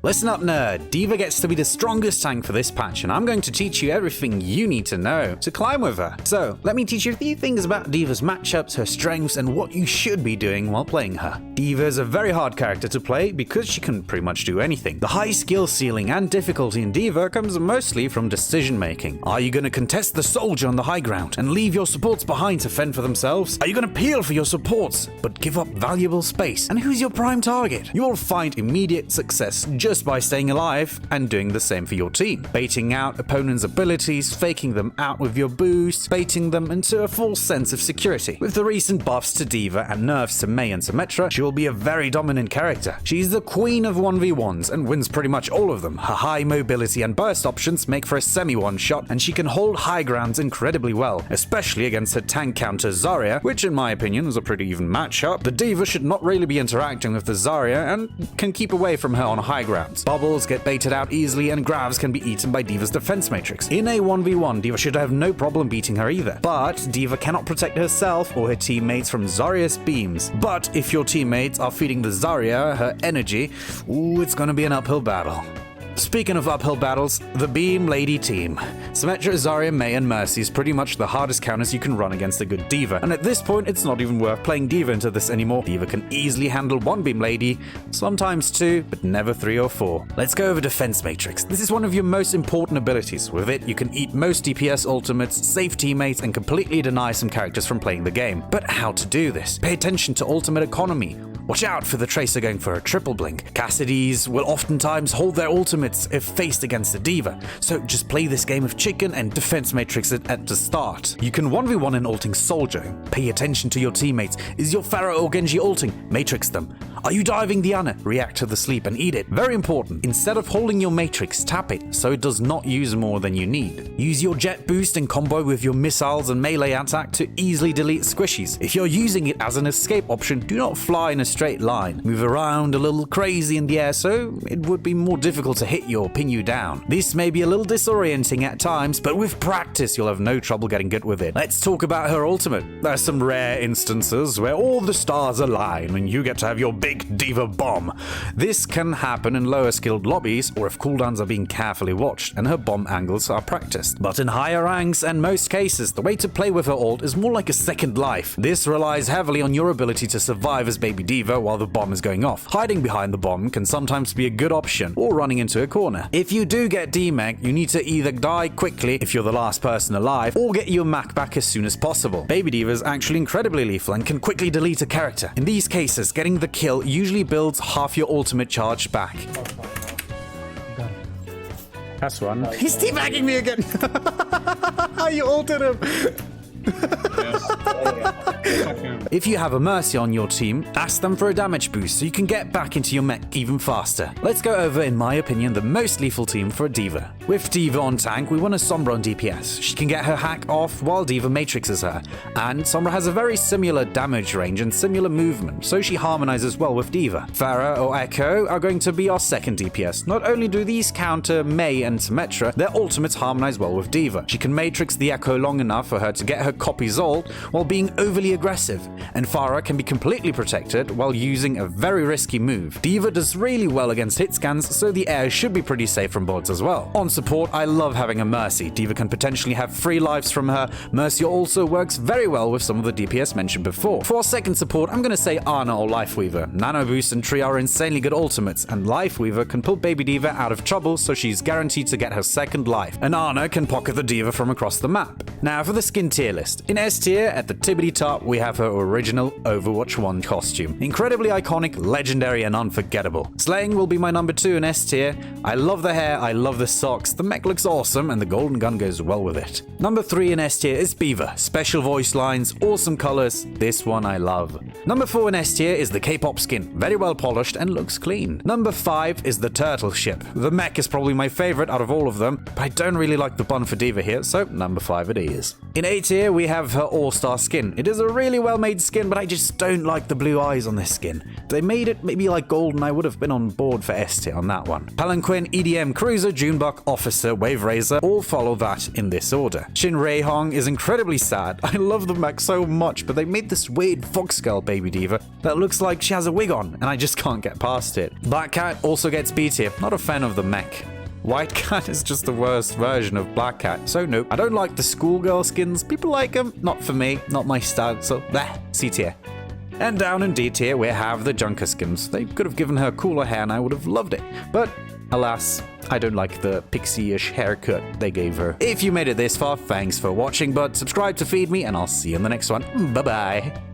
Listen up, nerd. D.Va gets to be the strongest tank for this patch, and I'm going to teach you everything you need to know to climb with her. So, let me teach you a few things about D.Va's matchups, her strengths, and what you should be doing while playing her. D.Va is a very hard character to play because she can pretty much do anything. The high skill ceiling and difficulty in D.Va comes mostly from decision making. Are you going to contest the soldier on the high ground and leave your supports behind to fend for themselves? Are you going to peel for your supports but give up valuable space? And who's your prime target? You will find immediate success just by staying alive and doing the same for your team. Baiting out opponents' abilities, faking them out with your boosts, baiting them into a false sense of security. With the recent buffs to D.Va and nerfs to Mei and Symmetra, she will be a very dominant character. She's the queen of 1v1s and wins pretty much all of them. Her high mobility and burst options make for a semi-one-shot, and she can hold high grounds incredibly well, especially against her tank counter Zarya, which in my opinion is a pretty even matchup. The D.Va should not really be interacting with the Zarya and can keep away from her on high grounds. Bubbles get baited out easily and grabs can be eaten by D.Va's defense matrix. In a 1v1, D.Va should have no problem beating her either. But D.Va cannot protect herself or her teammates from Zarya's beams. But if your teammates are feeding the Zarya her energy, it's gonna be an uphill battle. Speaking of uphill battles, the Beam Lady team. Symmetra, Zarya, Mei, and Mercy is pretty much the hardest counters you can run against a good D.Va, and at this point it's not even worth playing D.Va into this anymore. D.Va can easily handle one Beam Lady, sometimes two, but never 3 or 4. Let's go over Defense Matrix. This is one of your most important abilities. With it, you can eat most DPS ultimates, save teammates, and completely deny some characters from playing the game. But how to do this? Pay attention to ultimate economy. Watch out for the Tracer going for a triple blink. Cassidy's will oftentimes hold their ultimates if faced against a D.Va, so just play this game of chicken and defense matrix at the start. You can 1v1 an ulting soldier. Pay attention to your teammates. Is your Pharaoh or Genji ulting? Matrix them. Are you diving Diana? React to the sleep and eat it. Very important. Instead of holding your matrix, tap it so it does not use more than you need. Use your jet boost and combo with your missiles and melee attack to easily delete squishies. If you're using it as an escape option, do not fly in a straight line. Move around a little crazy in the air so it would be more difficult to hit you or pin you down. This may be a little disorienting at times, but with practice you'll have no trouble getting good with it. Let's talk about her ultimate. There are some rare instances where all the stars align and you get to have your big D.Va bomb. This can happen in lower skilled lobbies or if cooldowns are being carefully watched and her bomb angles are practiced. But in higher ranks and most cases, the way to play with her ult is more like a second life. This relies heavily on your ability to survive as baby D.Va while the bomb is going off. Hiding behind the bomb can sometimes be a good option, or running into a corner. If you do get demeg, you need to either die quickly if you're the last person alive, or get your Mac back as soon as possible. Baby D.Va is actually incredibly lethal and can quickly delete a character. In these cases, getting the kill usually builds half your ultimate charge back. That's one. He's teabagging me again! You ulted him! If you have a Mercy on your team, ask them for a damage boost so you can get back into your mech even faster. Let's go over, in my opinion, the most lethal team for a D.Va. With D.Va on tank, we want a Sombra on DPS. She can get her hack off while D.Va matrixes her, and Sombra has a very similar damage range and similar movement, so she harmonizes well with D.Va. Pharah or Echo are going to be our second DPS. Not only do these counter Mei and Symmetra, their ultimates harmonize well with D.Va. She can matrix the Echo long enough for her to get her copy's ult while being overly aggressive, and Pharah can be completely protected while using a very risky move. D.Va does really well against hit scans, so the air should be pretty safe from boards as well. On support, I love having a Mercy. D.Va can potentially have 3 lives from her. Mercy also works very well with some of the DPS mentioned before. For our second support, I'm gonna say Ana or Lifeweaver. Nano Boost and Tree are insanely good ultimates, and Lifeweaver can pull baby D.Va out of trouble, so she's guaranteed to get her second life. And Ana can pocket the D.Va from across the map. Now for the skin tier list. In S tier, at the tippity top, we have her original Overwatch 1 costume. Incredibly iconic, legendary, and unforgettable. Slaying will be my number 2 in S tier. I love the hair, I love the socks, the mech looks awesome, and the golden gun goes well with it. Number 3 in S tier is D.Va. Special voice lines, awesome colors, this one I love. Number 4 in S tier is the K-pop skin. Very well polished and looks clean. Number 5 is the turtle ship. The mech is probably my favorite out of all of them, but I don't really like the bun for D.Va here, so number 5 it is. In A tier, we have her all-star skin. It is a really well-made skin, but I just don't like the blue eyes on this skin. If they made it maybe like gold, and I would have been on board for S tier on that one. Palanquin, EDM, Cruiser, Junebug, Officer, Wave Razor all follow that in this order. Shin Rei Hong is incredibly sad. I love the mech so much, but they made this weird fox girl baby D.Va that looks like she has a wig on, and I just can't get past it. Black Cat also gets B tier. Not a fan of the mech. White Cat is just the worst version of Black Cat, so nope. I don't like the schoolgirl skins. People like them. Not for me. Not my style, so C tier. And down in D tier, we have the Junker skins. They could have given her cooler hair and I would have loved it. But alas, I don't like the pixie-ish haircut they gave her. If you made it this far, thanks for watching, but subscribe to feed me and I'll see you in the next one. Bye-bye.